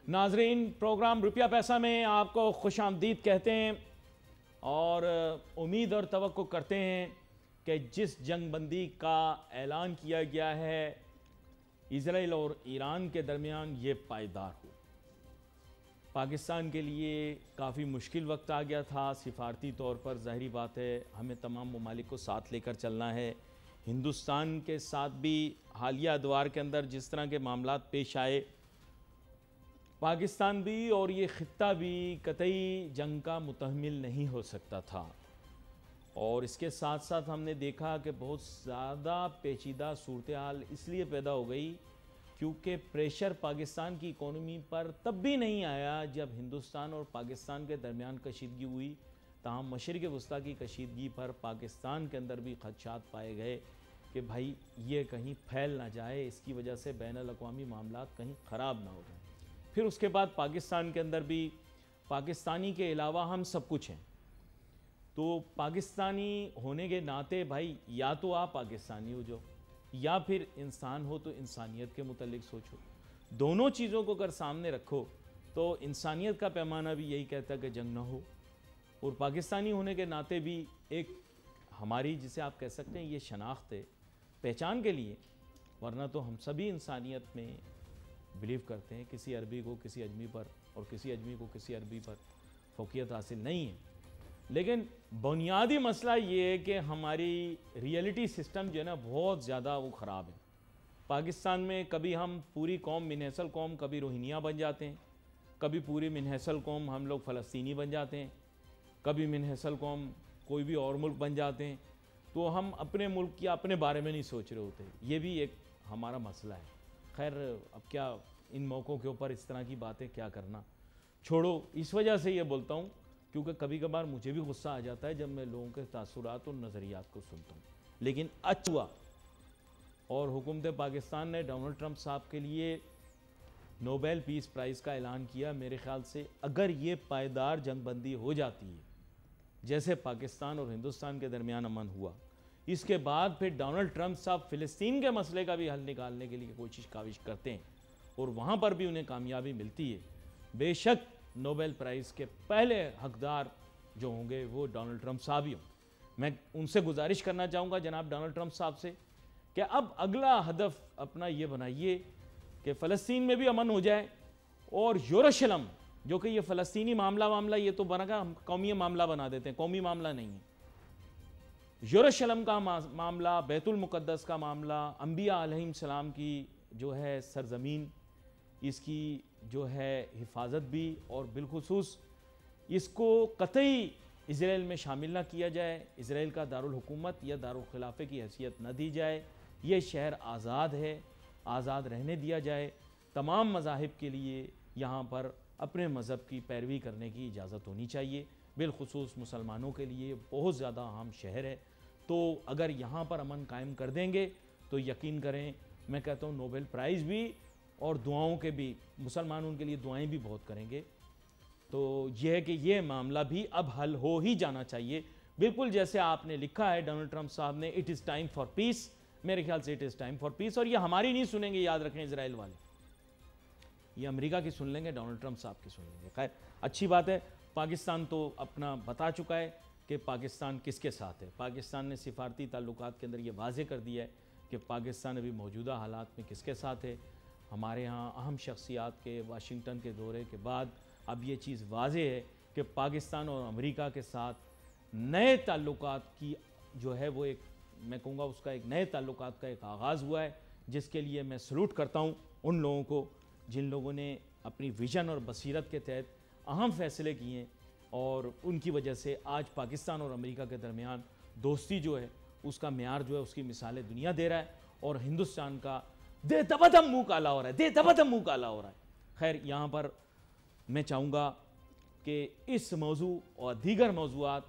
नाजरीन, प्रोग्राम रुपया पैसा में आपको खुशामदीद कहते हैं और उम्मीद और तवक्को करते हैं कि जिस जंग बंदी का ऐलान किया गया है इजराइल और ईरान के दरमियान ये पायदार हो। पाकिस्तान के लिए काफ़ी मुश्किल वक्त आ गया था सिफारती तौर पर। ज़ाहिरी बात है हमें तमाम ममालिक को साथ लेकर चलना है। हिंदुस्तान के साथ भी हालिया अदवार के अंदर जिस तरह के मामलात पेश आए, पाकिस्तान भी और ये ख़ित्ता भी कतई जंग का मुतहम्मिल नहीं हो सकता था। और इसके साथ साथ हमने देखा कि बहुत ज़्यादा पेचीदा सूरत हाल इसलिए पैदा हो गई क्योंकि प्रेशर पाकिस्तान की इकोनॉमी पर तब भी नहीं आया जब हिंदुस्तान और पाकिस्तान के दरमियान कशीदगी हुई। ताहम मशरिक़ वस्ता की कशीदगी पर पाकिस्तान के अंदर भी खदशात पाए गए कि भाई ये कहीं फैल ना जाए, इसकी वजह से बैनुल-अक़वामी मामलात कहीं ख़राब ना हो जाए। फिर उसके बाद पाकिस्तान के अंदर भी पाकिस्तानी के अलावा हम सब कुछ हैं, तो पाकिस्तानी होने के नाते भाई या तो आप पाकिस्तानी हो जो, या फिर इंसान हो तो इंसानियत के मुतल्लिक सोचो। दोनों चीज़ों को अगर सामने रखो तो इंसानियत का पैमाना भी यही कहता है कि जंग ना हो, और पाकिस्तानी होने के नाते भी एक हमारी, जिसे आप कह सकते हैं ये शनाख्त है पहचान के लिए, वरना तो हम सभी इंसानियत में बिलीव करते हैं। किसी अरबी को किसी अजमी पर और किसी अजमी को किसी अरबी पर फ़ौक़ियत हासिल नहीं है। लेकिन बुनियादी मसला ये है कि हमारी रियलिटी सिस्टम जो है ना बहुत ज़्यादा वो ख़राब है। पाकिस्तान में कभी हम पूरी कौम मिनहसल कौम कभी रोहिंग्या बन जाते हैं, कभी पूरी मिनहसल कौम हम लोग फ़लस्तीनी बन जाते हैं, कभी मिनहसल कौम कोई भी और मुल्क बन जाते हैं। तो हम अपने मुल्क या अपने बारे में नहीं सोच रहे होते। ये भी एक हमारा मसला है। खैर, अब क्या इन मौक़ों के ऊपर इस तरह की बातें क्या करना, छोड़ो। इस वजह से ये बोलता हूँ क्योंकि कभी कभार मुझे भी गुस्सा आ जाता है जब मैं लोगों के तासुरात और नज़रियात को सुनता हूँ। लेकिन अच्छा हुआ और हुकूमत पाकिस्तान ने डोनाल्ड ट्रंप साहब के लिए नोबेल पीस प्राइज़ का ऐलान किया। मेरे ख़्याल से अगर ये पायदार जंगबंदी हो जाती है जैसे पाकिस्तान और हिंदुस्तान के दरमियान अमन हुआ, इसके बाद फिर डोनाल्ड ट्रंप साहब फ़िलिस्तीन के मसले का भी हल निकालने के लिए काविश करते हैं और वहाँ पर भी उन्हें कामयाबी मिलती है। बेशक नोबेल प्राइज़ के पहले हकदार जो होंगे वो डोनाल्ड ट्रंप साहब ही होंगे। मैं उनसे गुजारिश करना चाहूँगा जनाब डोनाल्ड ट्रंप साहब से कि अब अगला हदफ अपना ये बनाइए कि फ़लस्तीन में भी अमन हो जाए और यरूशलेम, जो कि ये फ़लस्तीनी मामला ये तो बना हम कौमी मामला बना देते हैं, कौमी मामला नहीं है। यरूशलेम का मामला, बैतुल मुक़द्दस का मामला, अंबिया अलैहिस्सलाम की जो है सरज़मीन, इसकी जो है हिफाजत भी, और बिलखुसूस इसको कतई इज़राइल में शामिल ना किया जाए, इज़राइल का दारुल हुकूमत या दारुल खिलाफे की हैसियत न दी जाए। ये शहर आज़ाद है, आज़ाद रहने दिया जाए। तमाम मज़ाहिब के लिए यहाँ पर अपने मज़हब की पैरवी करने की इजाज़त होनी चाहिए। बिलखुसूस मुसलमानों के लिए बहुत ज़्यादा अहम शहर है। तो अगर यहाँ पर अमन कायम कर देंगे तो यकीन करें, मैं कहता हूँ नोबेल प्राइज़ भी और दुआओं के भी, मुसलमान उनके लिए दुआएं भी बहुत करेंगे। तो यह है कि ये मामला भी अब हल हो ही जाना चाहिए, बिल्कुल जैसे आपने लिखा है डोनाल्ड ट्रंप साहब ने, it is time for piece. मेरे ख्याल से it is time for piece. और ये हमारी नहीं सुनेंगे, याद रखें इजराइल वाले, ये अमेरिका की सुन लेंगे, डोनाल्ड ट्रंप साहब की सुन लेंगे। खैर, अच्छी बात है। पाकिस्तान तो अपना बता चुका है कि पाकिस्तान किसके साथ है। पाकिस्तान ने सिफारती ताल्लुकात के अंदर ये वाज़े कर दिया है कि पाकिस्तान अभी मौजूदा हालात में किसके साथ है। हमारे यहाँ अहम शख्सियात के वाशिंगटन के दौरे के बाद अब ये चीज़ वाज़े है कि पाकिस्तान और अमेरिका के साथ नए ताल्लुकात की जो है वो एक, मैं कहूँगा उसका एक नए ताल्लुकात का एक आगाज़ हुआ है, जिसके लिए मैं सलूट करता हूँ उन लोगों को जिन लोगों ने अपनी विजन और बसीरत के तहत अहम फ़ैसले किए और उनकी वजह से आज पाकिस्तान और अमेरिका के दरमियान दोस्ती जो है उसका म्यार जो है उसकी मिसालें दुनिया दे रहा है, और हिंदुस्तान का दे दबदम मुँह काला हो रहा है, दे दबदम मुँह काला हो रहा है। खैर, यहाँ पर मैं चाहूँगा कि इस मौजू और दीगर मौजूआत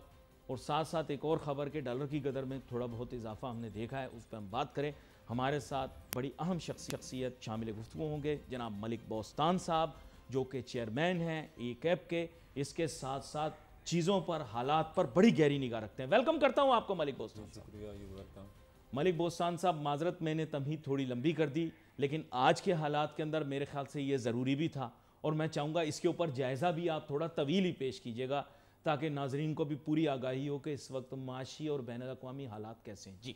और साथ साथ एक और ख़बर के डॉलर की कदर में थोड़ा बहुत इजाफा हमने देखा है, उस पर हम बात करें। हमारे साथ बड़ी अहम शख्सियत शामिल गुफ्तगू होंगे जनाब मलिक बोस्तान साहब, जो कि चेयरमैन हैं ECAP के। इसके साथ साथ चीज़ों पर, हालात पर बड़ी गहरी निगाह रखते हैं। वेलकम करता हूँ आपको मलिक बोस्तान साहब। शुक्रिया, यू वेलकम। मलिक बोस्तान साहब, माजरत मैंने तमहीद थोड़ी लंबी कर दी, लेकिन आज के हालात के अंदर मेरे ख्याल से ये ज़रूरी भी था और मैं चाहूँगा इसके ऊपर जायज़ा भी आप थोड़ा तवील ही पेश कीजिएगा ताकि नाजरीन को भी पूरी आगाही हो कि इस वक्त माशी और बैन अवी हालात कैसे हैं। जी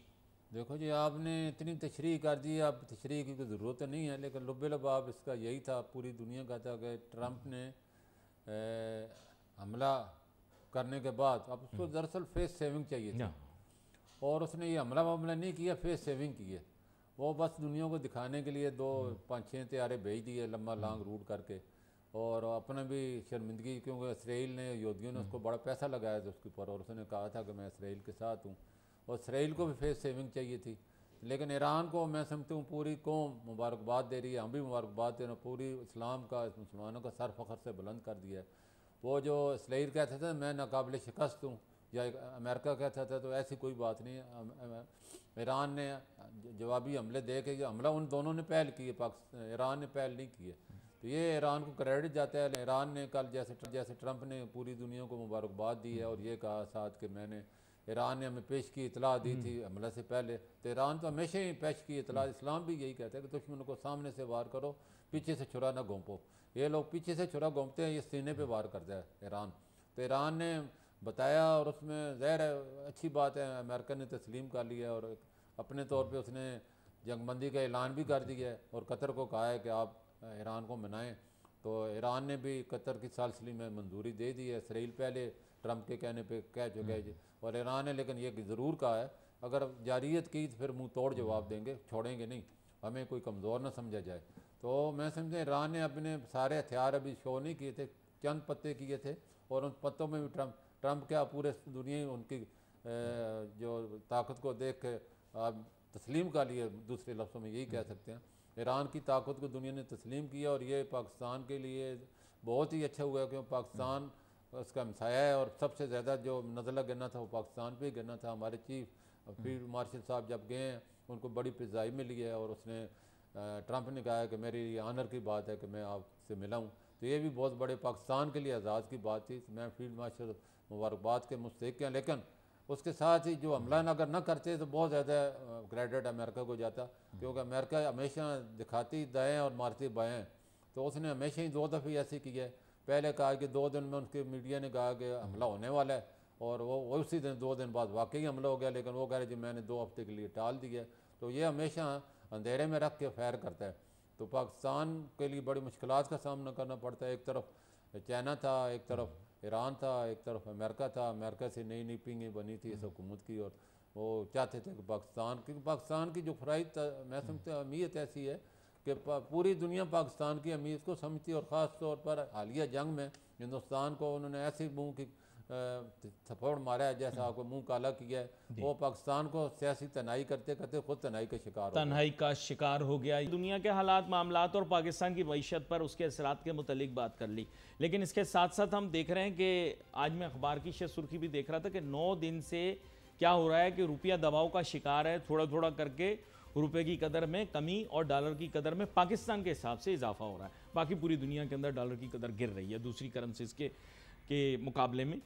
देखो जी, आपने इतनी तशरीह कर दी, अब तशरीह की कोई ज़रूरत तो नहीं है, लेकिन लुब-ए-लबाब इसका यही था, पूरी दुनिया का था कि ट्रंप ने हमला करने के बाद अब उसको दरअसल फेस सेविंग चाहिए थी, और उसने ये हमला वमला नहीं किया, फेस सेविंग की है। वो बस दुनिया को दिखाने के लिए 2-5-6 तैयारे भेज दिए लंबा लॉन्ग रूट करके, और अपना भी शर्मिंदगी, क्योंकि इसराइल ने यहूदियों ने उसको बड़ा पैसा लगाया था उसके ऊपर, और उसने कहा था कि मैं इसराइल के साथ हूँ, और इसराइल को भी फेस सेविंग चाहिए थी। लेकिन ईरान को मैं समझता हूँ पूरी कौम मुबारकबाद दे रही है, हम भी मुबारकबाद दे रहे हैं, पूरी इस्लाम का, मुसलमानों का सर फ़ख्र से बुलंद कर दिया है। वो जो इसराइल कहता था मैं नाकाबिल शिकस्त हूँ, या अमेरिका कहता था, तो ऐसी कोई बात नहीं है। ईरान ने जवाबी हमले दे के, हमला उन दोनों ने पहल की है, पाकिस्तान ईरान ने पहल नहीं की है, तो ये ईरान को क्रेडिट जाता है। ईरान ने कल जैसे ट्रंप ने पूरी दुनिया को मुबारकबाद दी है, और ये कहा साथ कि मैंने, ईरान ने हमें पेश की इतला दी थी हमले से पहले, तो ईरान तो हमेशा ही पेश की इतला। इस्लाम भी यही कहता है कि दुश्मन को सामने से वार करो, पीछे से छुरा ना घोंपो। ये लोग पीछे से छुरा घोंपते हैं, ये सीने पे वार करता है ईरान। तो ईरान ने बताया, और उसमें ज़ाहिर है अच्छी बात है, अमेरिका ने तस्लीम कर लिया, और अपने तौर पे उसने जंगबंदी का ऐलान भी कर दिया है, और कतर को कहा है कि आप ईरान को मनाएं। तो ईरान ने भी कतर की सालसली में मंजूरी दे दी है। इसराइल पहले ट्रंप के कहने पे कह चुका है, और ईरान ने लेकिन ये ज़रूर कहा है अगर जारियत की तो फिर मुंह तोड़ जवाब देंगे, छोड़ेंगे नहीं, हमें कोई कमज़ोर ना समझा जाए। तो मैं समझता ईरान ने अपने सारे हथियार अभी शो नहीं किए थे, चंद पत्ते किए थे, और उन पत्तों में भी ट्रंप क्या पूरे दुनिया उनकी जो ताकत को देख के आप तस्लीम कर लिए, दूसरे लफ्ज़ों में यही कह सकते हैं। ईरान की ताकत को दुनिया ने तस्लीम किया, और ये पाकिस्तान के लिए बहुत ही अच्छा हुआ, क्योंकि पाकिस्तान उसका हमसाया है, और सबसे ज़्यादा जो नज़ला गिरना था वो पाकिस्तान पे ही गिरना था। हमारे चीफ फील्ड मार्शल साहब जब गए हैं, उनको बड़ी पिज़ाई मिली है, और उसने ट्रंप ने कहा है कि मेरी ऑनर की बात है कि मैं आपसे मिला हूँ। तो ये भी बहुत बड़े पाकिस्तान के लिए एजाज़ की बात थी। मैं फील्ड मार्शल मुबारकबाद के मुस्तहिक हैं, लेकिन उसके साथ ही जो हमला अगर न करते तो बहुत ज़्यादा क्रेडिट अमेरिका को जाता, क्योंकि अमेरिका हमेशा दिखाती दाएँ और मारती बाएँ। तो उसने हमेशा ही 2 दफ़े ऐसे किया है। पहले कहा कि 2 दिन में उनके मीडिया ने कहा कि हमला होने वाला है, और वो उसी दिन 2 दिन बाद वाकई हमला हो गया, लेकिन वो कह रहे जी मैंने 2 हफ्ते के लिए टाल दिया। तो ये हमेशा अंधेरे में रख के फैर करता है। तो पाकिस्तान के लिए बड़ी मुश्किलात का सामना करना पड़ता है। एक तरफ चाइना था, एक तरफ ईरान था, एक तरफ अमेरिका था। अमेरिका से नई नई पिंगें बनी थी इस हुकूमत की, और वो चाहते थे कि पाकिस्तान की जो फराइद मैं समझता अहमियत ऐसी है कि पूरी दुनिया पाकिस्तान की अहमियत को समझती है, और ख़ास तौर पर हालिया जंग में हिंदुस्तान को उन्होंने ऐसी मुँह की थप्पड़ मारा है जैसा आपको मुंह काला किया है। वो पाकिस्तान को सियासी तनाई करते करते खुद तनाई का शिकार हो गया, तन्हाई का शिकार हो गया। दुनिया के हालात मामलात और पाकिस्तान की मईशत पर उसके असरात के मुतलिक बात कर ली, लेकिन इसके साथ साथ हम देख रहे हैं कि आज मैं अखबार की सुर्खी भी देख रहा था कि 9 दिन से क्या हो रहा है कि रुपया दबाव का शिकार है। थोड़ा थोड़ा करके रुपए की कदर में कमी और डॉलर की कदर में पाकिस्तान के हिसाब से इजाफा हो रहा है। बाकी पूरी दुनिया के अंदर डॉलर की कदर गिर रही है दूसरी करेंसीज के मुकाबले में,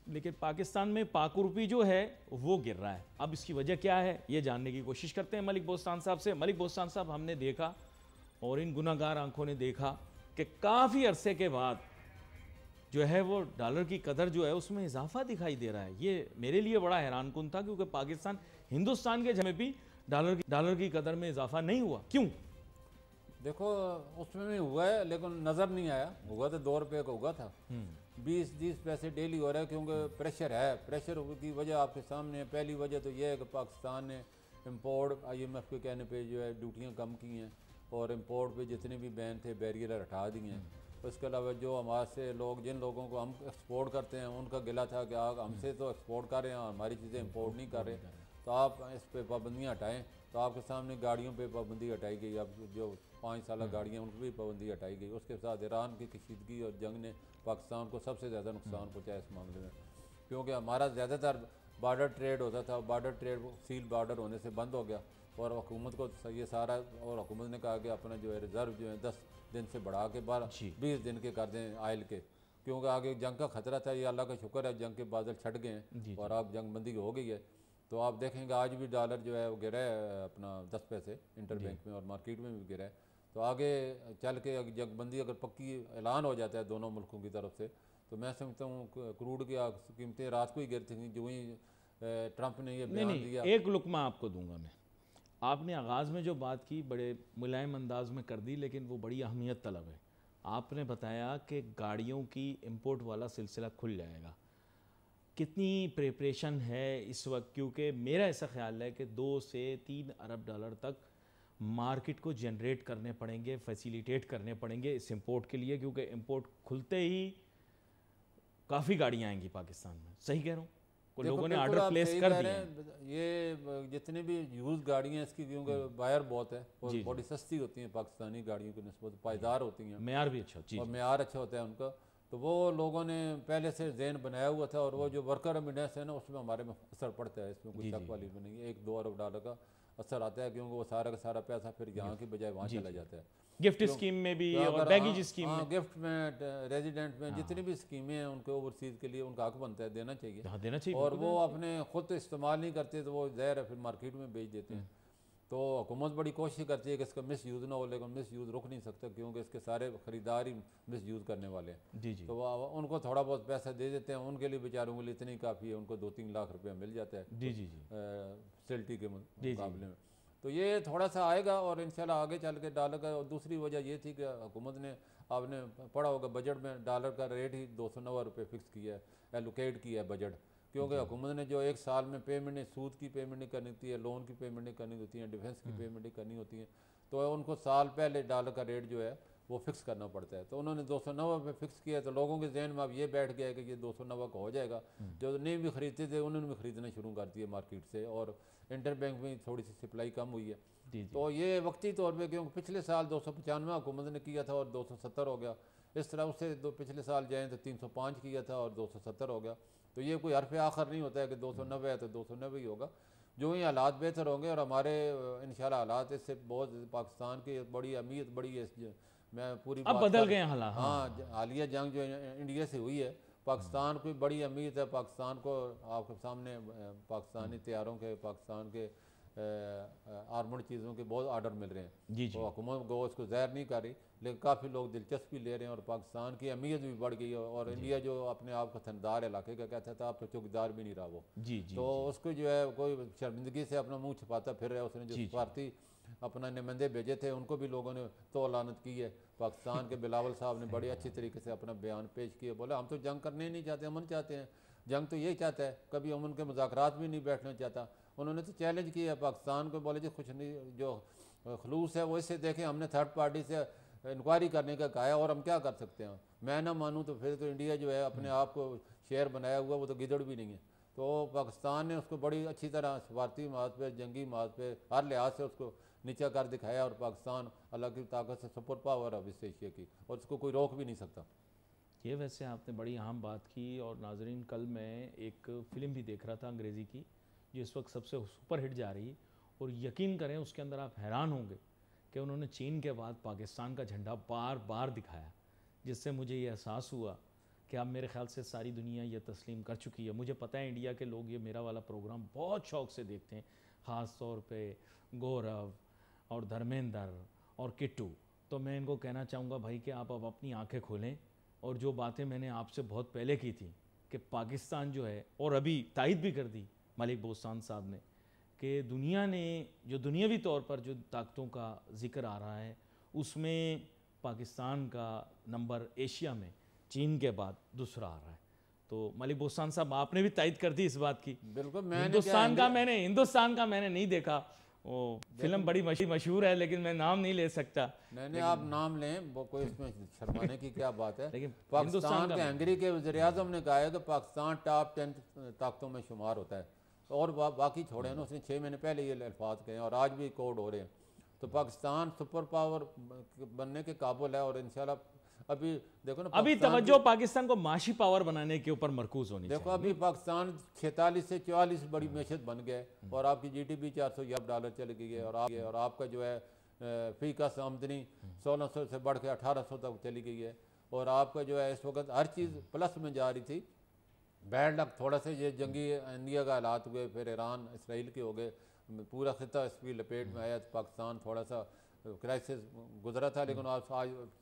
लेकिन पाकिस्तान में पाक रुपी जो है वो गिर रहा है। अब इसकी वजह क्या है ये जानने की कोशिश करते हैं मलिक बोस्तान साहब से। मलिक बोस्तान साहब, हमने देखा और इन गुनाहगार आंखों ने देखा कि काफ़ी अरसे के बाद जो है वो डॉलर की कदर जो है उसमें इजाफा दिखाई दे रहा है। ये मेरे लिए बड़ा हैरानकुन था, क्योंकि पाकिस्तान हिंदुस्तान के जमे भी डॉलर की कदर में इजाफा नहीं हुआ। क्यों? देखो उसमें भी हुआ है, लेकिन नज़र नहीं आया। हुआ तो 2 रुपये का हुआ था, 20-30 पैसे डेली हो रहा है, क्योंकि प्रेशर है। प्रेशर की वजह आपके सामने है। पहली वजह तो यह है कि पाकिस्तान ने इंपोर्ट IMF के कहने पे जो है ड्यूटियाँ कम की हैं, और इंपोर्ट पे जितने भी बैन थे बैरियर हटा दिए हैं। उसके अलावा जो हमारे से लोग, जिन लोगों को हम एक्सपोर्ट करते हैं, उनका गिला था कि आप हमसे तो एक्सपोर्ट कर रहे हैं, हमारी चीज़ें इंपोर्ट नहीं कर रहे, तो आप इस पर पाबंदियाँ हटाएँ। तो आपके सामने गाड़ियों पे पाबंदी हटाई गई। अब जो 5 साल गाड़ियाँ उन पर भी पाबंदी हटाई गई। उसके साथ ईरान की कशीदगी और जंग ने पाकिस्तान को सबसे ज़्यादा नुकसान पहुँचाया इस मामले में, क्योंकि हमारा ज़्यादातर बॉर्डर ट्रेड होता था। बॉर्डर ट्रेड सील बॉर्डर होने से बंद हो गया, और हुकूमत को ये सारा, और हुकूमत ने कहा कि अपना जो है रिज़र्व जो है 10 दिन से बढ़ा के 20 दिन के कर दें आयल के, क्योंकि आगे जंग का खतरा था। ये अल्लाह का शुक्र है जंग के बादल छट गए हैं, और अब जंग बंदी हो गई है। तो आप देखेंगे आज भी डॉलर जो है वो गिरा है अपना 10 पैसे इंटर बैंक में, और मार्केट में भी गिरा है। तो आगे चल के जंगबंदी अगर पक्की ऐलान हो जाता है दोनों मुल्कों की तरफ से, तो मैं समझता हूँ क्रूड की कीमतें रात को ही गिरती थी जो ही ट्रंप ने ये बयान दिया। एक लुकमा आपको दूंगा मैं। आपने आगाज़ में जो बात की बड़े मुलायम अंदाज में कर दी, लेकिन वो बड़ी अहमियत तलब है। आपने बताया कि गाड़ियों की इंपोर्ट वाला सिलसिला खुल जाएगा। कितनी प्रिपरेशन है इस वक्त? क्योंकि मेरा ऐसा ख्याल है कि 2 से 3 अरब डॉलर तक मार्केट को जनरेट करने पड़ेंगे, फैसिलिटेट करने पड़ेंगे इस इंपोर्ट के लिए, क्योंकि इंपोर्ट खुलते ही काफ़ी गाड़ियाँ आएंगी पाकिस्तान में। सही कह रहा हूँ? कुछ लोगों ने ऑर्डर प्लेस कर दिए हैं। ये जितनी भी यूज गाड़ियाँ इसकी, क्योंकि बायर बहुत है और बड़ी सस्ती होती हैं पाकिस्तानी गाड़ियों की निस्बत, पायदार होती हैं, मेयार भी अच्छा और मेयार अच्छा होता है उनका। तो वो लोगों ने पहले से जहन बनाया हुआ था, और वो जो वर्कर मिडेंस है ना, उसमें हमारे में असर पड़ता है, इसमें कोई शक वाली नहीं है। 1-2 अरब डॉलर का असर आता है, क्योंकि वो सारा का सारा पैसा फिर यहाँ की बजाय वहाँ चला जाता है। गिफ्ट स्कीम में भी और बैगेज स्कीम में, गिफ्ट में, रेजिडेंट में, जितनी भी स्कीमें हैं उनके ओवरसीज़ के लिए उनका हक बनता है, देना चाहिए। देना चाहिए। और वो अपने खुद इस्तेमाल नहीं करते तो वो ज़ाहिर है फिर मार्केट में बेच देते हैं। तो हुकूमत बड़ी कोशिश करती है कि इसका मिस यूज़ ना हो, लेकिन मिस यूज़ रुक नहीं सकता, क्योंकि इसके सारे ख़रीदार ही मिस यूज़ करने वाले हैं। तो वो उनको थोड़ा बहुत पैसा दे देते हैं, उनके लिए बेचारों के लिए इतनी काफ़ी है, उनको 2-3 लाख रुपया मिल जाता है फैसिलिटी के मुकाबले में। तो ये थोड़ा सा आएगा, और इंशाल्लाह आगे चल के डॉलर का। और दूसरी वजह ये थी कि हुकूमत ने, आपने पढ़ा होगा बजट में, डॉलर का रेट ही 209 रुपये फिक्स किया है, एलोकेट किया है बजट, क्योंकि हुकूमत ने जो एक साल में पेमेंट, सूद की पेमेंट नहीं करनी होती है, लोन की पेमेंट नहीं करनी होती है, डिफेंस की पेमेंट नहीं करनी होती है, तो उनको साल पहले डॉलर का रेट जो है वो फिक्स करना पड़ता है। तो उन्होंने 209 पे फिक्स किया, तो लोगों के जहन में अब ये बैठ गया है कि ये 209 का हो जाएगा। जो नहीं भी खरीदते थे उन्होंने भी खरीदना शुरू कर दिया मार्केट से, और इंटर बैंक में थोड़ी सी सप्लाई कम हुई है। तो ये वक्ती तौर पे, क्योंकि पिछले साल 295 हुकूमत ने किया था और 270 हो गया, इस तरह उससे पिछले साल जाएँ तो 305 किया था और 270 हो गया। तो ये कोई हरफ आखिर नहीं होता है कि 290 है तो 290 ही होगा। जो ही हालात बेहतर होंगे, और हमारे इंशाल्लाह हालात इससे बहुत, पाकिस्तान की बड़ी अहमियत बड़ी है, मैं पूरी अब बदल गए हालात। हाँ, हालिया जंग जो इंडिया से हुई है, पाकिस्तान को बड़ी अहमियत है। पाकिस्तान को आपके सामने पाकिस्तानी तैयारों के, पाकिस्तान के आर्मड चीज़ों के बहुत आर्डर मिल रहे हैं। तो हुकूमत को उसको ज़ाहिर नहीं कर रही, लेकिन काफ़ी लोग दिलचस्पी ले रहे हैं, और पाकिस्तान की अहमियत भी बढ़ गई है। और इंडिया जो अपने आप को थनदार इलाके का कहता था, अब तो चौकीदार भी नहीं रहा वो। तो उसको जो है कोई शर्मिंदगी से अपना मुँह छुपाता फिर रहा है। उसने जो सफारती अपना नुमाइंदे भेजे थे, उनको भी लोगों ने तो लानत की है। पाकिस्तान के बिलावल साहब ने बड़ी अच्छी तरीके से अपना बयान पेश किया, बोले हम तो जंग करने नहीं चाहते, अमन चाहते हैं। जंग तो यही चाहता है, कभी अमन के मुज़ाकरात भी नहीं बैठना चाहता। उन्होंने तो चैलेंज किया पाकिस्तान को, बोले जी कुछ नहीं, जो खलूस है वो इससे देखें, हमने थर्ड पार्टी से इंक्वायरी करने का कहा है, और हम क्या कर सकते हैं। मैं ना मानूँ तो फिर तो इंडिया जो है अपने आप को शेर बनाया हुआ, वो तो गिदड़ भी नहीं है। तो पाकिस्तान ने उसको बड़ी अच्छी तरह सफारती माज पे, जंगी माज पे, हर लिहाज से उसको नीचा कर दिखाया, और पाकिस्तान अल्लाह की ताकत से सुपर पावर है वेस्ट एशिया की, और उसको कोई रोक भी नहीं सकता। ये वैसे आपने बड़ी अहम बात की। और नाजरीन, कल मैं एक फ़िल्म भी देख रहा था अंग्रेज़ी की, जो इस वक्त सबसे सुपर हिट जा रही है, और यकीन करें उसके अंदर आप हैरान होंगे कि उन्होंने चीन के बाद पाकिस्तान का झंडा बार बार दिखाया, जिससे मुझे ये एहसास हुआ कि अब मेरे ख्याल से सारी दुनिया ये तस्लीम कर चुकी है। मुझे पता है इंडिया के लोग ये मेरा वाला प्रोग्राम बहुत शौक़ से देखते हैं, ख़ास तौर पे गौरव और धर्मेंद्र और किट्टू। तो मैं इनको कहना चाहूँगा भाई कि आप अब अपनी आंखें खोलें, और जो बातें मैंने आपसे बहुत पहले की थी कि पाकिस्तान जो है, और अभी तायद भी कर दी मलिक बोस्तान साहब ने, कि दुनिया ने जो दुनियावी तौर पर जो ताकतों का जिक्र आ रहा है, उसमें पाकिस्तान का नंबर एशिया में चीन के बाद दूसरा आ रहा है। तो मलिक बोस्तान साहब, आपने भी तायद कर दी इस बात की। बिल्कुल। हिंदुस्तान का मैंने नहीं देखा, वो फिल्म बड़ी मशहूर है, लेकिन मैं नाम नहीं ले सकता। नहीं, आप नाम लें, वो कोई इसमें शर्माने की क्या बात है। लेकिन पाकिस्तान के हंगरी के वज़ीर-ए-आज़म ने कहा है कि पाकिस्तान टॉप 10 ताकतों में शुमार होता है, और बाकी छोड़े ना, उसने 6 महीने पहले ये अल्फाज कहे, और आज भी कोड हो रहे हैं। तो पाकिस्तान सुपर पावर बनने के काबिल है, और इंशाल्लाह अभी देखो ना, अभी तवज्जो पाकिस्तान को माशी पावर बनाने के ऊपर मरकूज होनी चाहिए। देखो अभी पाकिस्तान 46 से 44 बड़ी मैशत बन गए, और आपकी GDP 400 अरब डॉलर चली गई है, और आपका जो है फी का आमदनी 1600 से बढ़ के 1800 तक चली गई है, और आपका जो है इस वक्त हर चीज़ प्लस में जा रही थी। बैड लक थोड़ा से ये जंगी इंडिया का हालात हुए, फिर ईरान इसराइल के हो गए, पूरा खिता इसकी लपेट में आया, तो पाकिस्तान थोड़ा सा क्राइसिस गुजरा था, लेकिन आज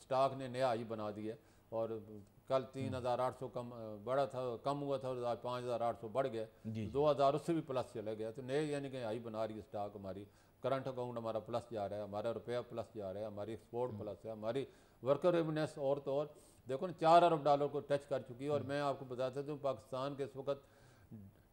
स्टॉक ने नया हाई बना दिया और कल 3,800 कम बढ़ा था, कम हुआ था, आज 5,800 बढ़ गया, 2,000 उससे भी प्लस चला गया। तो नए यानी कि हाई बना रही है स्टॉक। हमारी करंट अकाउंट हमारा प्लस जा रहा है, हमारा रुपया प्लस जा रहा है, हमारी एक्सपोर्ट प्लस है, हमारी वर्कर रेवेन्यूस और तो और देखो ना 4 अरब डॉलर को टच कर चुकी है। और मैं आपको बताता हूँ पाकिस्तान के इस वक्त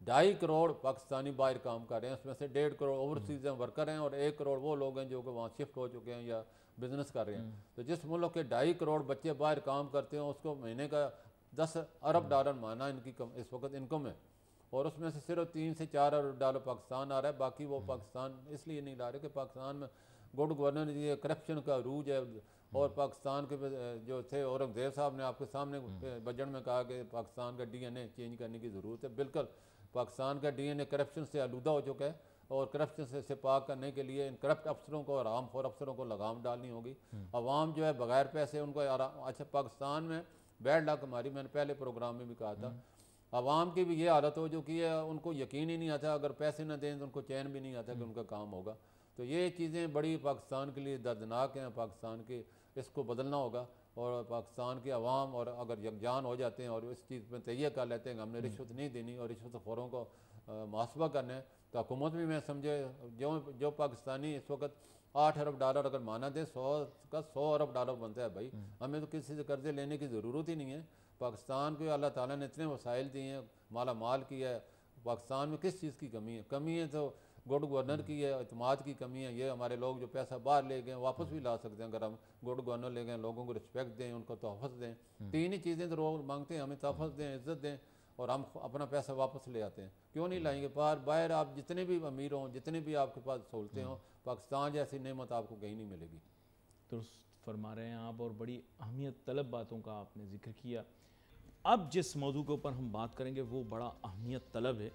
2.5 करोड़ पाकिस्तानी बाहर काम कर रहे हैं, उसमें से 1.5 करोड़ ओवरसीज वर्कर हैं और 1 करोड़ वो लोग हैं जो कि वहाँ शिफ्ट हो चुके हैं या बिजनेस कर रहे हैं। तो जिस मुल्क के 2.5 करोड़ बच्चे बाहर काम करते हैं उसको महीने का 10 अरब डॉलर माना इनकी इस वक्त इनकम है, और उसमें से सिर्फ 3 से 4 अरब डॉलर पाकिस्तान आ रहा है। बाकी वो पाकिस्तान इसलिए नहीं ला रहे कि पाकिस्तान में गुड गवर्नेंस, ये करप्शन का रूज है। और पाकिस्तान के जो थे औरंगजेब साहब ने आपके सामने बजट में कहा कि पाकिस्तान का DNA चेंज करने की ज़रूरत है। बिल्कुल पाकिस्तान का DNA करप्शन से आलूदा हो चुका है, और करप्शन से पाक करने के लिए इन करप्ट अफसरों को और आरामखोर अफसरों को लगाम डालनी होगी। अवाम जो है बगैर पैसे उनको अच्छा पाकिस्तान में बैड लक हमारी, मैंने पहले प्रोग्राम में भी कहा था, अवाम की भी ये हालत हो जो कि उनको यकीन ही नहीं आता, अगर पैसे न दें तो उनको चैन भी नहीं आता कि उनका काम होगा। तो ये चीज़ें बड़ी पाकिस्तान के लिए दर्दनाक हैं। पाकिस्तान के इसको बदलना होगा, और पाकिस्तान के अवाम और अगर यकजान हो जाते हैं और इस चीज़ में तैयार कर लेते हैं कि हमने रिश्वत नहीं देनी और रिश्वत खोरों को मुहासबा करना है, तो हुकूमत भी मैं समझे जो पाकिस्तानी इस वक्त 8 अरब डॉलर अगर माना दे, 100 अरब डॉलर बनता है भाई। हमें तो किसी से कर्जे लेने की ज़रूरत ही नहीं है। पाकिस्तान को अल्लाह ताला ने इतने वसाइल दिए हैं, माला माल किया है। पाकिस्तान में किस चीज़ की कमी है? कमी है तो गुड गवर्नर की है, अतमाद की कमी है। ये हमारे लोग जो पैसा बाहर ले गए वापस भी ला सकते हैं अगर हम गुड गवर्नर ले गए, लोगों को रिस्पेक्ट दें, उनको तोहफ़त दें। 3 ही चीज़ें तो लोग मांगते हैं, हमें तोहफ़त दें, इज़्ज़त दें, और हम अपना पैसा वापस ले आते हैं। क्यों नहीं लाएंगे? बाहर आप जितने भी अमीर हों, जितने भी आपके पास सहूलतें हों, पाकिस्तान जैसी नेमत आपको कहीं नहीं मिलेगी। दुरुस्त फरमा रहे हैं आप, और बड़ी अहमियत तलब बातों का आपने जिक्र किया। अब जिस मौजू के ऊपर हम बात करेंगे वो बड़ा अहमियत तलब है,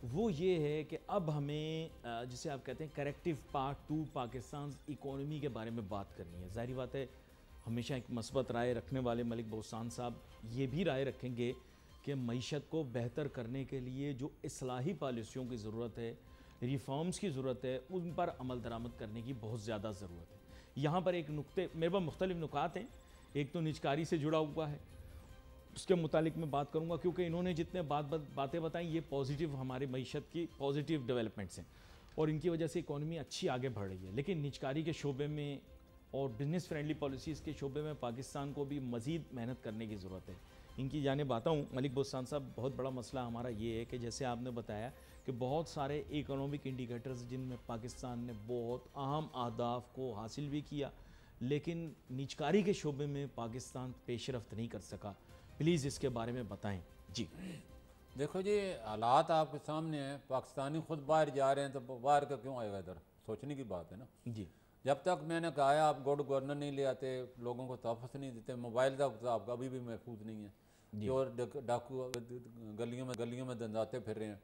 वो ये है कि अब हमें जिसे आप कहते हैं करेक्टिव पार्ट 2 पाकिस्तान इकोनॉमी के बारे में बात करनी है। ज़ाहिर बात है हमेशा एक मस्बत राय रखने वाले मलिक बोसान साहब ये भी राय रखेंगे कि मईशत को बेहतर करने के लिए जो इस्लाही पॉलिसियों की ज़रूरत है, रिफॉर्म्स की ज़रूरत है, उन पर अमल दरामद करने की बहुत ज़्यादा ज़रूरत है। यहाँ पर एक नुक्ते मेरे पास मुख्तलिफ नुकात हैं। एक तो निजकारी से जुड़ा हुआ है, उसके मुतालिक मैं बात करूंगा, क्योंकि इन्होंने जितने बातें बताई ये पॉजिटिव हमारी मईशत की पॉजिटिव डेवलपमेंट्स हैं और इनकी वजह से इकॉनमी अच्छी आगे बढ़ रही है। लेकिन निजकारी के शोबे में और बिज़नेस फ्रेंडली पॉलिसीज़ के शोबे में पाकिस्तान को भी मज़ीद मेहनत करने की ज़रूरत है। इनकी जाने आता हूँ मलिक बोसान साहब, बहुत बड़ा मसला हमारा ये है कि जैसे आपने बताया कि बहुत सारे इकोनॉमिक इंडिकेटर्स जिनमें पाकिस्तान ने बहुत अहम अहदाफ को हासिल भी किया, लेकिन निजकारी के शोबे में पाकिस्तान पेशरफ्त नहीं कर सका। प्लीज़ इसके बारे में बताएं जी। देखो जी, हालात आपके सामने हैं। पाकिस्तानी खुद बाहर जा रहे हैं तो बाहर का क्यों आएगा? इधर सोचने की बात है ना जी। जब तक मैंने कहा आप गुड गवर्नर नहीं ले आते, लोगों को तोहफ़त नहीं देते, मोबाइल का आपका अभी भी महफूज नहीं है, चोर डाकू गलियों में दंदाते फिर रहे हैं,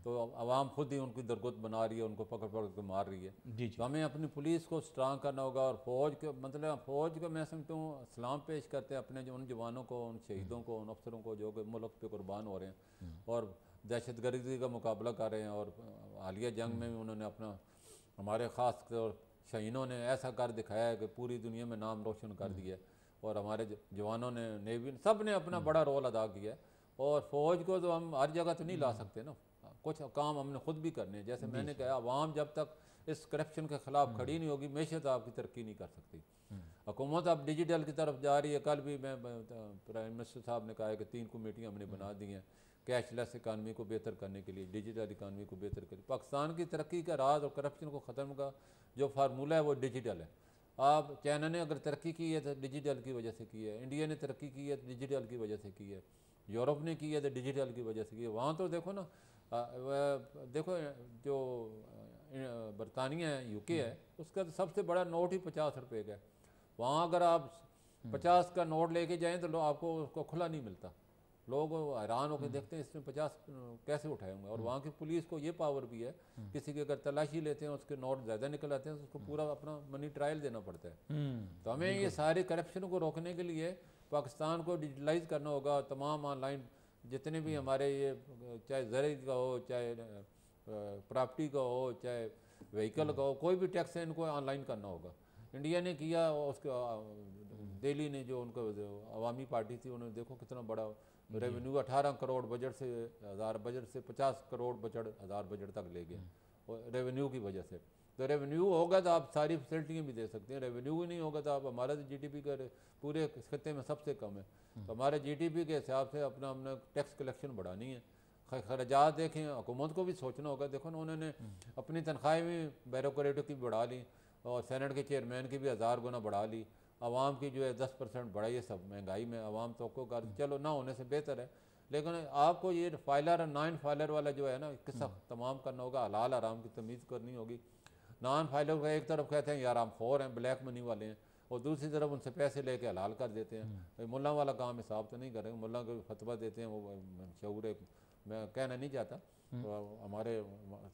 तो आवाम खुद ही उनकी दरगुत बना रही है, उनको पकड़ पकड़ के मार रही है। तो हमें अपनी पुलिस को स्ट्रांग करना होगा, और फौज के मतलब फौज को मैं समझता हूँ सलाम पेश करते हैं अपने जो उन जवानों को, उन शहीदों को, उन अफसरों को जो कि मुल्क पे कुर्बान हो रहे हैं और दहशतगर्दी का मुकाबला कर रहे हैं। और हालिया जंग में भी उन्होंने अपना, हमारे ख़ास तौर शहीदों ने ऐसा कर दिखाया है कि पूरी दुनिया में नाम रोशन कर दिया, और हमारे जवानों ने, नेवी, सब ने अपना बड़ा रोल अदा किया। और फौज को तो हम हर जगह तो नहीं ला सकते ना, कुछ काम हमने खुद भी करने हैं। जैसे मैंने कहा, अवाम जब तक इस करप्शन के खिलाफ खड़ी नहीं होगी, मैशत आपकी तरक्की नहीं कर सकती। हुकूमत अब डिजिटल की तरफ जा रही है। कल भी मैं प्राइम मिनिस्टर साहब ने कहा है कि 3 कमेटियाँ हमने बना दी हैं कैशलेस इकानमी को बेहतर करने के लिए, डिजिटल इकानमी को बेहतर करें। पाकिस्तान की तरक्की का राज और करप्शन को ख़त्म का जो फार्मूला है वो डिजिटल है। आप चाइना ने अगर तरक्की की है तो डिजिटल की वजह से की है, इंडिया ने तरक्की की है तो डिजिटल की वजह से की है, यूरोप ने की है तो डिजिटल की वजह से की है। वहाँ तो देखो ना, देखो जो बरतानिया है, यूके है, उसका तो सबसे बड़ा नोट ही 50 रुपये का है। वहाँ अगर आप 50 का नोट लेके जाएं तो आपको उसको खुला नहीं मिलता। लोग हैरान होकर देखते हैं इसने 50 कैसे उठाए होंगे। और वहाँ की पुलिस को ये पावर भी है, किसी की अगर तलाशी लेते हैं उसके नोट ज़्यादा निकल आते हैं तो उसको पूरा अपना मनी ट्रायल देना पड़ता है। तो हमें ये सारे करप्शन को रोकने के लिए पाकिस्तान को डिजिटलाइज करना होगा। तमाम ऑनलाइन जितने भी हमारे ये, चाहे ज़री का हो, चाहे प्रॉपर्टी का हो, चाहे व्हीकल का हो, कोई भी टैक्स है, इनको ऑनलाइन करना होगा। इंडिया ने किया, उसके दिल्ली ने जो उनको अवामी पार्टी थी उन्होंने देखो कितना बड़ा रेवेन्यू 18 करोड़ बजट से 50 करोड़ हज़ार बजट तक ले गए रेवेन्यू की वजह से। तो रेवेन्यू होगा तो आप सारी फैसिलिटियाँ भी दे सकते हैं, रेवेन्यू ही नहीं होगा तो आप, हमारा तो जीडीपी का पूरे खत्ते में सबसे कम है, तो हमारे जीडीपी के हिसाब से अपना हमने टैक्स कलेक्शन बढ़ानी है। खर्चात देखें, हुकूमत को भी सोचना होगा। देखो ना उन्होंने अपनी तनख्वाहें भी ब्यूरोक्रेटों की बढ़ा ली और सेनेट के चेयरमैन की भी 1000 गुना बढ़ा ली, आवाम की जो है 10% बढ़ाई है, सब महंगाई में आवाम तो को कर, चलो ना होने से बेहतर है। लेकिन आपको ये फाइलर और नॉन फाइलर वाला जो है ना किस्सा तमाम करना होगा, हलाल हराम की तमीज़ करनी होगी। नॉन फाइलर का एक तरफ कहते हैं यार हम खोर हैं, ब्लैक मनी वाले हैं, और दूसरी तरफ उनसे पैसे लेके हलाल कर देते हैं। मुल्ला वाला काम हिसाब तो नहीं करेंगे, मुल्ला को फतवा देते हैं, वो शऊर है, मैं कहना नहीं चाहता, तो हमारे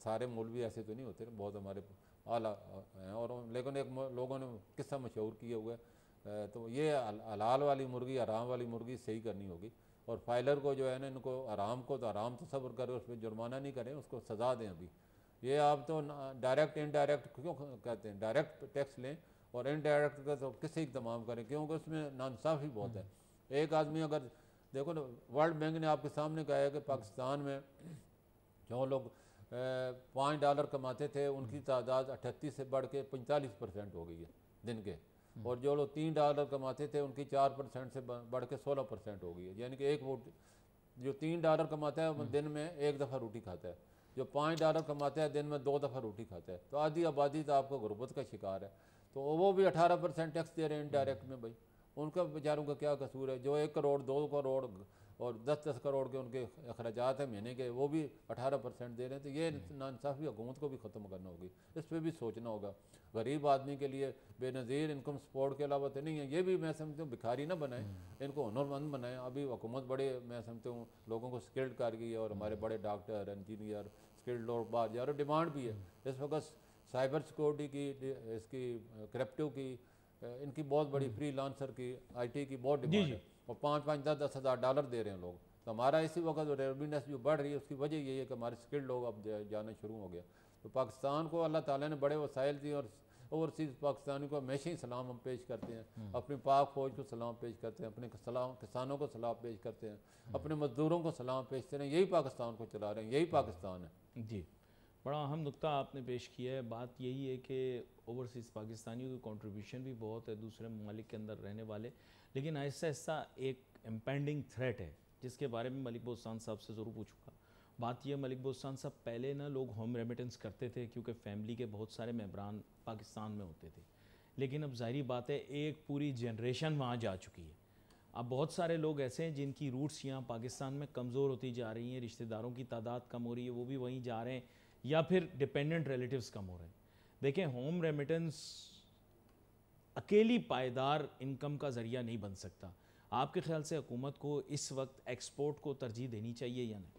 सारे मौलवी ऐसे तो नहीं होते, बहुत हमारे आला हैं, और लेकिन एक लोगों ने किस्सा मशहूर किया हुआ है। तो ये हलाल वाली मुर्गी, हराम वाली मुर्गी सही करनी होगी, और फाइलर को जो है ना, इनको हराम को तो हराम तो सब्र करें, उस पर जुर्माना नहीं करें, उसको सज़ा दें। अभी ये आप तो डायरेक्ट इनडायरेक्ट क्यों कहते हैं, डायरेक्ट टैक्स लें और इनडायरेक्ट का तो किसी इकतमाम करें, क्योंकि उसमें नाइंसाफ़ी बहुत है। एक आदमी अगर देखो ना, वर्ल्ड बैंक ने आपके सामने कहा है कि पाकिस्तान में जो लोग $5 कमाते थे उनकी तादाद 38 से बढ़ के 45% हो गई है दिन के, और जो लोग $3 कमाते थे उनकी 4% से बढ़ के 16% हो गई है। यानी कि एक वोट जो $3 कमाता है वो दिन में एक दफ़ा रोटी खाता है, जो $5 कमाता है दिन में 2 दफ़ा रोटी खाता है। तो आधी आबादी तो आपको गुर्बत का शिकार है, तो वो भी 18% टैक्स दे रहे हैं इनडायरेक्ट में। भाई उनका बेचारों का क्या कसूर है? जो 1 करोड़ 2 करोड़ और 10-10 करोड़ के उनके अखराजात हैं महीने के, वो भी 18% दे रहे हैं। तो ये नाइंसाफ़ी हुकूमत को भी ख़त्म करना होगी, इस पर भी सोचना होगा। गरीब आदमी के लिए बेनज़ीर इनकम सपोर्ट के अलावा तो नहीं है। ये भी मैं समझता हूँ भिखारी ना बनाएं, इनको हुनरमंद बनाएं। अभी हुकूमत बड़े मैं समझता हूँ लोगों को स्किल्ड कर गई है, और हमारे बड़े डॉक्टर इंजीनियर स्किल्ड लोग बाहर जा रहे, डिमांड भी है इस वक्त साइबर सिक्योरिटी की, इसकी क्रिप्टो की, इनकी बहुत बड़ी फ्रीलांसर की, आईटी की बहुत डिमांड है, और 5-5, 10-10 हज़ार डॉलर दे रहे हैं लोग। तो हमारा इसी वक्त रेवेन्यूनेस जो बढ़ रही है उसकी वजह यही है कि हमारे स्किल्ड लोग अब जाना शुरू हो गया। तो पाकिस्तान को अल्लाह ताला ने बड़े वसाइल दिए, और ओवरसीज़ पाकिस्तानी को हमेशा ही सलाम हम पेश करते हैं, अपनी पाक फौज को सलाम पेश करते हैं, अपने किसानों को सलाम पेश करते हैं, अपने मजदूरों को सलाम पेश करते हैं। यही पाकिस्तान को चला रहे हैं, यही पाकिस्तान है। जी, बड़ा अहम नुक्ता आपने पेश किया है। बात यही है कि ओवरसीज़ पाकिस्तानियों की कंट्रीब्यूशन भी बहुत है दूसरे ममालिक के अंदर रहने वाले, लेकिन ऐसा ऐसा एक इम्पेंडिंग थ्रेट है जिसके बारे में मलिक बोस्तान साहब से ज़रूर पूछूंगा। बात यह मलिक बोस्तान साहब, पहले ना लोग होम रेमिटेंस करते थे क्योंकि फैमिली के बहुत सारे मेंबरान पाकिस्तान में होते थे, लेकिन अब ज़ाहिरी बात है एक पूरी जनरेशन वहाँ जा चुकी है। अब बहुत सारे लोग ऐसे हैं जिनकी रूट्स यहाँ पाकिस्तान में कमज़ोर होती जा रही हैं, रिश्तेदारों की तादाद कम हो रही है, वो भी वहीं जा रहे हैं, या फिर डिपेंडेंट रिलेटिव्स कम हो रहे हैं। देखें, होम रेमिटेंस अकेली पायदार इनकम का ज़रिया नहीं बन सकता। आपके ख्याल से हुकूमत को इस वक्त एक्सपोर्ट को तरजीह देनी चाहिए या नहीं?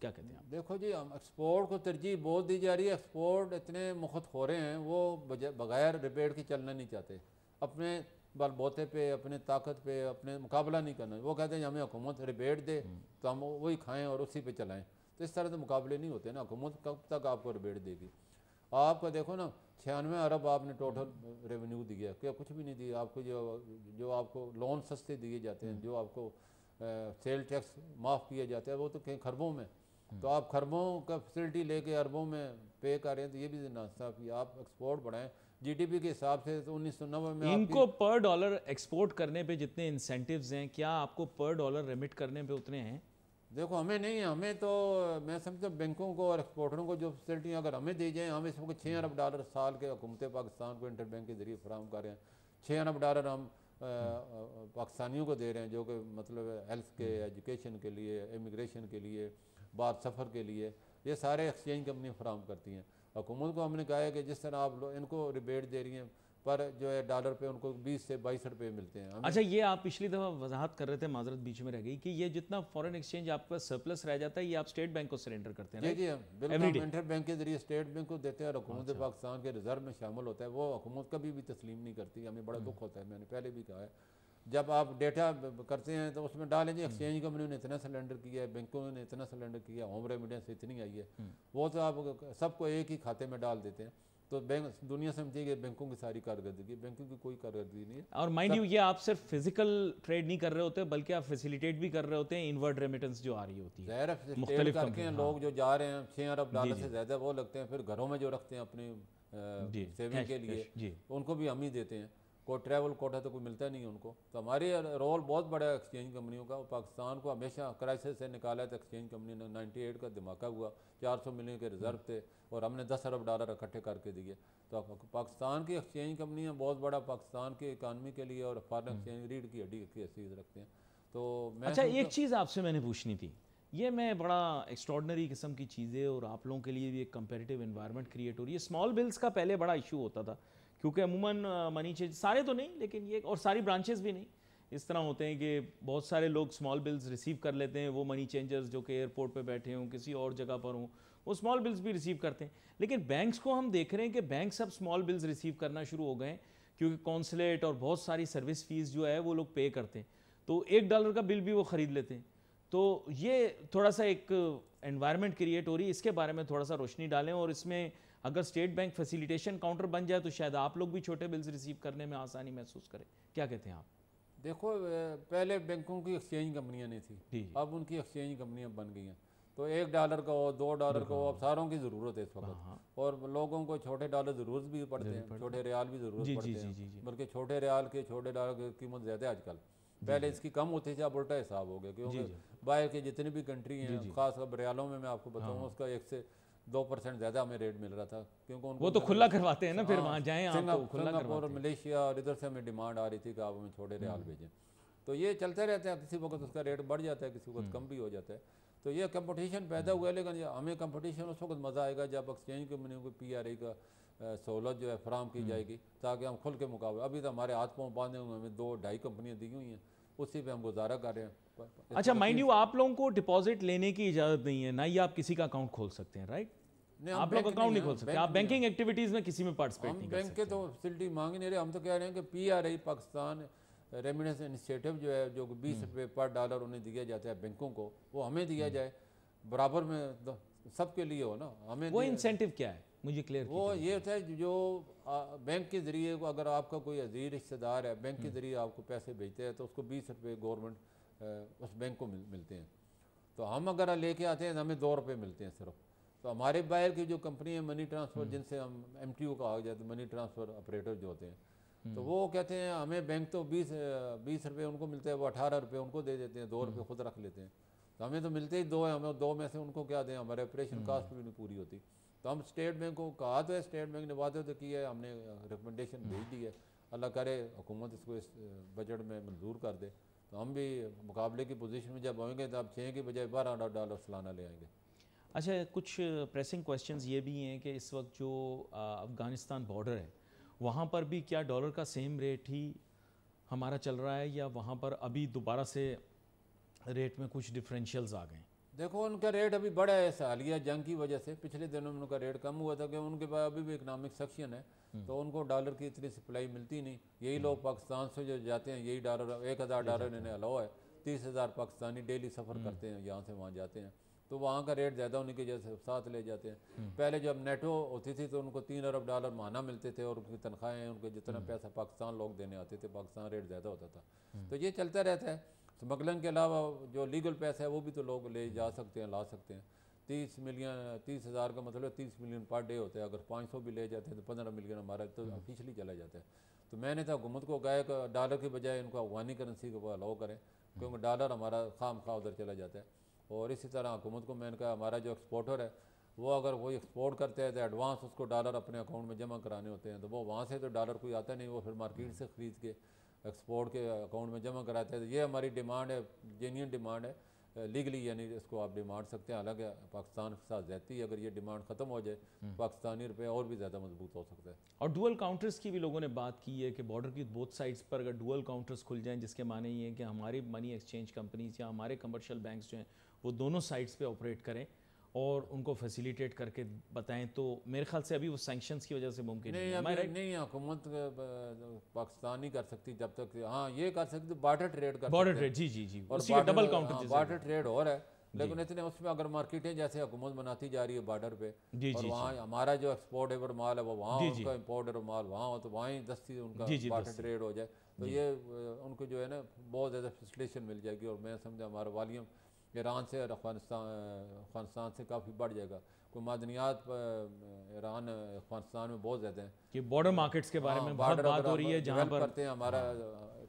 क्या कहते हैं आप? देखो जी, हम एक्सपोर्ट को तरजीह बहुत दी जा रही है। एक्सपोर्ट इतने मुख्त हो रहे हैं, वो बगैर रिपेयर के चलना नहीं चाहते, अपने बलबोते पे, अपने ताकत पे, अपने मुकाबला नहीं करना। वो कहते हैं हमें हुकूमत रिपेयर दे तो हम वही खाएँ और उसी पे चलाएँ। तो इस तरह से मुकाबले नहीं होते ना। हुकूमत कब तक आपको रिपेयर देगी? आपका देखो ना, 96 अरब आपने टोटल रेवेन्यू दिया, क्या कुछ भी नहीं दिया आपको। जो आपको लोन सस्ते दिए जाते हैं, जो आपको सेल टैक्स माफ़ किया जाता है, वो तो कहीं खरबों में, तो आप खरबों का फैसिलिटी लेके अरबों में पे कर रहे हैं। तो ये भी नाइंसाफ़ी। आप एक्सपोर्ट बढ़ाएं जीडीपी के हिसाब से। तो 1990 में इनको पर डॉलर एक्सपोर्ट करने पे जितने इंसेंटिव्स हैं, क्या आपको पर डॉलर रेमिट करने पे उतने हैं? देखो हमें नहीं है, हमें तो मैं समझता बैंकों को और एक्सपोर्टरों को जो फैसिलिटी अगर हमें दी जाए, हम इस वक्त $6 अरब साल के हुकूमत पाकिस्तान को इंटरबैंक के जरिए फराहम कर रहे हैं। $6 अरब हम पाकिस्तानियों को दे रहे हैं, जो कि मतलब हेल्थ के, एजुकेशन के लिए, इमिग्रेशन के लिए, बाहर सफ़र के लिए, ये सारे एक्सचेंज कंपनियाँ फराहम करती हैं। हुकूमत को हमने कहा है कि जिस तरह आप इनको रिबेट दे रही हैं, पर जो है डॉलर पे उनको 20 से 22 रुपये मिलते हैं। अच्छा, ये आप पिछली दफ़ा वजाहत कर रहे थे, माजरत बीच में रह गई, कि ये जितना फॉरेन एक्सचेंज आपके पास सरप्लस रह जाता है ये आप स्टेट बैंक को सरेंडर करते हैं? जी जी, बिल्कुल इंटर बैंक के जरिए स्टेट बैंक को देते हैं, और हुकूमत पाकिस्तान के रिजर्व में शामिल होता है। वो हुकूमत कभी भी तस्लीम नहीं करती, हमें बड़ा दुख होता है। मैंने पहले भी कहा है, जब आप डेटा करते हैं तो उसमें डालें जी एक्सचेंज कंपनियों ने इतना सिलेंडर किया है, बैंकों ने इतना सिलेंडर किया, होम रेमिटेंस इतनी आई है, वो तो आप सबको एक ही खाते में डाल देते हैं। तो बैंक दुनिया समझती है कि बैंकों की सारी कारकर्दगी, बैंकों की कोई कारकर्दगी नहीं है। और माइंड यू, ये आप सिर्फ फिजिकल ट्रेड नहीं कर रहे होते बल्कि आप फैसिलिटेट भी कर रहे होते हैं इनवर्ड रेमिटेंस जो आ रही होती है। ज़ाहिर है मुख्तलिफ करके हैं लोग जो जा रहे हैं, 6 अरब डॉलर से ज़्यादा वो लगते हैं, फिर घरों में जो रखते हैं अपनी सेविंग के लिए उनको भी हम ही देते हैं। कोई ट्रैवल कोटा तो कोई मिलता नहीं है उनको। तो हमारी रोल बहुत बड़ा है एक्सचेंज कंपनियों का। पाकिस्तान को हमेशा क्राइसिस से निकाला था एक्सचेंज कंपनी ने। 98 का धमाका हुआ, 400 मिलियन के रिजर्व थे और हमने 10 अरब डॉलर इकट्ठे करके दिए। तो पाकिस्तान की एक्सचेंज कंपनियाँ बहुत बड़ा पाकिस्तान की इकानमी के लिए और फॉरेन एक्सचेंज रीढ़ की हड्डी की हैसियत रखते हैं। तो मैं अच्छा, एक चीज़ आपसे मैंने पूछनी थी, ये मैं बड़ा एक्स्ट्रॉर्डनरी किस्म की चीज़ें और आप लोगों के लिए भी एक कंपेरेटिव एनवायरनमेंट क्रिएट हो रही है। स्मॉल बिल्स का पहले बड़ा इशू होता था क्योंकि अमूमन मनी चेंज सारे तो नहीं लेकिन ये, और सारी ब्रांचेस भी नहीं, इस तरह होते हैं कि बहुत सारे लोग स्मॉल बिल्स रिसीव कर लेते हैं। वो मनी चेंजर्स जो कि एयरपोर्ट पे बैठे हों, किसी और जगह पर हों, वो स्मॉल बिल्स भी रिसीव करते हैं। लेकिन बैंक्स को हम देख रहे हैं कि बैंक्स अब स्मॉल बिल्स रिसीव करना शुरू हो गए हैं क्योंकि कॉन्सुलेट और बहुत सारी सर्विस फीस जो है वो लोग पे करते हैं, तो $1 का बिल भी वो ख़रीद लेते हैं। तो ये थोड़ा सा एक एनवायरनमेंट क्रिएट हो रही है, इसके बारे में थोड़ा सा रोशनी डालें। और इसमें अगर स्टेट बैंक फैसिलिटेशन काउंटर बन जाए तो शायद आप लोग भी छोटे बिल्स रिसीव करने में आसानी महसूस करें। क्या कहते हैं आप? देखो, पहले बैंकों की एक्सचेंज कंपनियां नहीं थी, अब उनकी एक्सचेंज कंपनियां बन गई हैं। तो $1 का हो, $2 का हो, अब सारों की ज़रूरत है इस वक्त। और लोगों को छोटे डॉलर ज़रूरत भी पड़ते हैं, छोटे रियाल भी ज़रूरत पड़ते हैं, बल्कि छोटे रियाल के छोटे डॉलर की कीमत ज़्यादा है आजकल। पहले इसकी कम होती थी, अब उल्टा हिसाब हो गया क्योंकि बाहर की जितनी भी कंट्री हैं, खासकर रियालों में मैं आपको बताऊँ उसका 1 से 2% ज़्यादा हमें रेट मिल रहा था क्योंकि उनको वो तो खुला करवाते हैं ना, फिर वहाँ जाएं आप तो खुला सिंगापुर, मलेशिया और इधर से हमें डिमांड आ रही थी कि आप हमें छोटे रियाल भेजें। तो ये चलते रहता है, किसी वक्त उसका रेट बढ़ जाता है, किसी वक्त कम भी हो जाता है। तो ये कंपटीशन पैदा हुआ है, लेकिन हमें कंपटीशन उस वक्त मज़ा आएगा जब एक्सचेंज कंपनियों को PRI का सहूलत जो है फराम की जाएगी ताकि हम खुल के मुकाबले। अभी तो हमारे हाथ पाँव बांधे हुए, हमें 2-2.5 कंपनियाँ दी हुई हैं, उसी पे हम गुजारा कर रहे हैं। अच्छा, माइंड यू, आप लोगों को डिपॉजिट लेने की इजाज़त नहीं है, ना ही आप किसी का अकाउंट खोल सकते हैं, राइट? आप लोग अकाउंट नहीं खोल सकते, आप बैंकिंग एक्टिविटीज़ में किसी में पार्टिसिपेट नहीं कर सकते। बैंक के तो फैसिलिटी मांग ही नहीं रहे। हम तो कह रहे हैं कि PRI पाकिस्तान रेमिटेंस इनिशिएटिव जो है, जो 20 रुपये पर डॉलर उन्हें दिया जाता है बैंकों को, वो हमें दिया जाए बराबर में, सबके लिए हो ना। हमें वो इंसेंटिव क्या है मुझे क्लियर? वो ये होता है जो बैंक के ज़रिए को, अगर आपका कोई अजीज रिश्तेदार है बैंक के ज़रिए आपको पैसे भेजते हैं तो उसको 20 रुपये गवर्नमेंट उस बैंक को मिलते हैं। तो हम अगर लेके आते हैं तो हमें 2 रुपये मिलते हैं सिर्फ। तो हमारे बाहर की जो कंपनी है मनी ट्रांसफ़र, जिनसे हम MTO कहा जाता है, मनी ट्रांसफ़र ऑपरेटर जो होते हैं, तो वो कहते हैं हमें बैंक तो 20 रुपये उनको मिलते हैं, वो 18 रुपये उनको दे देते हैं, 2 रुपये खुद रख लेते हैं। तो हमें तो मिलते ही 2 हैं, हमें 2 में से उनको क्या दें, हमारे ऑपरेशन कास्ट भी नहीं पूरी होती। तो हम स्टेट बैंक को कहा तो है, स्टेट बैंक ने वादे तो किया है, हमने रिकमेंडेशन भेज दी है। अल्लाह करे हुकूमत इसको इस बजट में मंजूर कर दे तो हम भी मुकाबले की पोजीशन में जब आएंगे तो आप 6 की बजाय $12 सालाना ले आएंगे। अच्छा, कुछ प्रेसिंग क्वेश्चंस ये भी हैं कि इस वक्त जो अफ़गानिस्तान बॉर्डर है वहाँ पर भी क्या डॉलर का सेम रेट ही हमारा चल रहा है या वहाँ पर अभी दोबारा से रेट में कुछ डिफरेंशियल्स आ गए? देखो, उनका रेट अभी बढ़ा है हालिया जंग की वजह से। पिछले दिनों में उनका रेट कम हुआ था कि उनके पास अभी भी इकनॉमिक सेक्शन है, तो उनको डॉलर की इतनी सप्लाई मिलती नहीं। यही लोग पाकिस्तान से जो जाते हैं, यही डॉलर $1000 इन्हें अलाउ है। 30,000 पाकिस्तानी डेली सफ़र करते हैं, यहाँ से वहाँ जाते हैं, तो वहाँ का रेट ज़्यादा होने की वजह से साथ ले जाते हैं। पहले जब नेटो होती थी तो उनको $3 अरब माना मिलते थे और उनकी तनख्वाहें, उनके जितना पैसा पाकिस्तान लोग देने आते थे, पाकिस्तान रेट ज़्यादा होता था। तो ये चलता रहता है। स्मगलिंग के अलावा जो लीगल पैसा है वो भी तो लोग ले जा सकते हैं, ला सकते हैं। 30,000 का मतलब 30 मिलियन पर डे होता है। अगर 500 भी ले जाते हैं तो 15 मिलियन हमारा तो ऑफिशियली चला जाता है। तो मैंने तो हुकूमत को कहा कि डॉलर की बजाय इनको अफगानी करेंसी को अलाउ करें, क्योंकि डॉलर हमारा खाम खा उधर चला जाता है। और इसी तरह हुकूमत को मैंने कहा हमारा जो एक्सपोर्टर है वो अगर कोई एक्सपोर्ट करते हैं तो एडवांस उसको डॉलर अपने अकाउंट में जमा कराने होते हैं, तो वो वहाँ से तो डॉलर कोई आता नहीं, वो फिर मार्केट से ख़रीद के एक्सपोर्ट के अकाउंट में जमा कराते हैं। तो ये हमारी डिमांड है, जेन्युइन डिमांड है, लीगली, यानी इसको आप डिमांड सकते हैं। हालांकि पाकिस्तान के साथ रहती है, अगर ये डिमांड ख़त्म हो जाए पाकिस्तानी रुपये और भी ज़्यादा मजबूत हो सकता है। और डुअल काउंटर्स की भी लोगों ने बात की है कि बॉर्डर की बोथ साइड्स पर अगर डुअल काउंटर्स खुल जाएं, जिसके माने ये है कि हमारी मनी एक्सचेंज कंपनीज या हमारे कमर्शियल बैंक्स जो हैं वो दोनों साइड्स पे ऑपरेट करें और उनको फैसिलिटेट करके बताएं, तो मेरे ख्याल से अभी वो सैंक्शंस की वजह से मुमकिन नहीं है। नहीं, हुकूमत पाकिस्तान नहीं कर सकती जब तक। हाँ, ये कर सकती बार्टर ट्रेड कर, बॉर्डर ट्रेड, जी जी जी, और डबल काउंटर बार्टर ट्रेड हो रहा है। लेकिन इतने उसमें अगर मार्केटें जैसे हुकूमत बनाती जा रही है बॉर्डर पे, जी और जी वहाँ हमारा जो एक्सपोर्टेबल माल है वो वहाँ, जी जी उनका इम्पोर्टेबल माल वहाँ हो, तो वहाँ ही दस्ती उनका जी जी बार्टर दस्ती ट्रेड हो जाए, तो ये उनको जो है ना बहुत ज़्यादा फैसिलिटेशन मिल जाएगी। और मैं समझा हमारा वॉल्यूम ईरान से और अफगानिस्तान से काफ़ी बढ़ जाएगा। कोई मादनियात ईरान अफगानिस्तान में बहुत ज़्यादा हैं कि बॉर्डर मार्केट्स के बारे में बहुत बॉर्डर बात अगर हो हम रही है, जहाँ डेवलप पर करते हैं हमारा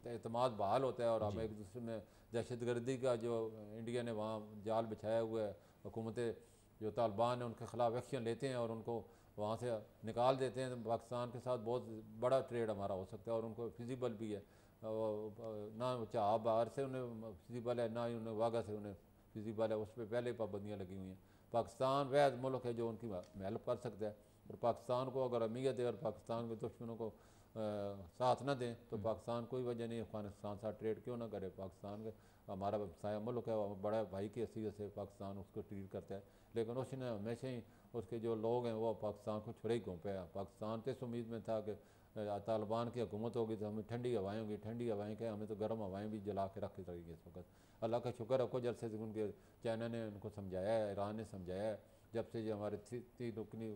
एतमाद बहाल होता है, और हम एक दूसरे में दहशतगर्दी का जो इंडिया ने वहाँ जाल बिछाया हुआ है, हुकूमतें जो तालिबान है उनके खिलाफ एक्शन लेते हैं और उनको वहाँ से निकाल देते हैं, तो पाकिस्तान के साथ बहुत बड़ा ट्रेड हमारा हो सकता है। और उनको फिजिबल भी है, ना चाह बाहर से उन्हें फिजिबल है, ना ही उन्हें वागा से उन्हें फिजिबल है, उस पर पहले पाबंदियाँ लगी हुई हैं। पाकिस्तान वह मुल्क है जो उनकी हेल्प कर सकता है, और पाकिस्तान को अगर अहमियत है और पाकिस्तान के दुश्मनों को साथ न दें, तो पाकिस्तान कोई वजह नहीं अफगानिस्तान साथ ट्रेड क्यों ना करे। पाकिस्तान का हमारा व्यवसाय मुल्क है, बड़ा भाई की हैसियत से पाकिस्तान उसको ट्रीट करता है, लेकिन उसने हमेशा ही उसके जो लोग हैं वो पाकिस्तान को छुड़े ही घूमते हैं। पाकिस्तान तो इस उम्मीद में था कि तालिबान की हुकूमत होगी तो हमें ठंडी हवाएँ होंगी, ठंडी हवाएँ क्या, हमें तो गर्म हवाएँ भी जला के रख रहेगी इस वक्त। अल्लाह का शुक्र है कुछ अरसे से उनके चाइना ने उनको समझाया है, ईरान ने समझाया है। जब से ये हमारे 3 रुकनी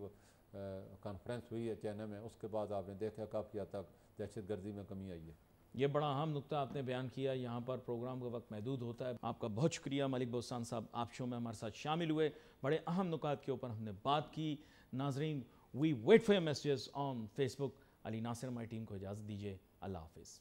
कॉन्फ्रेंस हुई है चाइना में, उसके बाद आपने देखा काफ़ी हद तक दहशतगर्दी में कमी आई है। ये बड़ा अहम नुक्ता आपने बयान किया। यहाँ पर प्रोग्राम का वक्त महदूद होता है। आपका बहुत शुक्रिया मलिक बोस्तान साहब, आप शो में हमारे साथ शामिल हुए, बड़े अहम नुकात के ऊपर हमने बात की। नाजरीन, we wait for your messages on Facebook. Ali Nasir हमारी टीम को इजाज़त दीजिए। अल्लाह हाफिज़।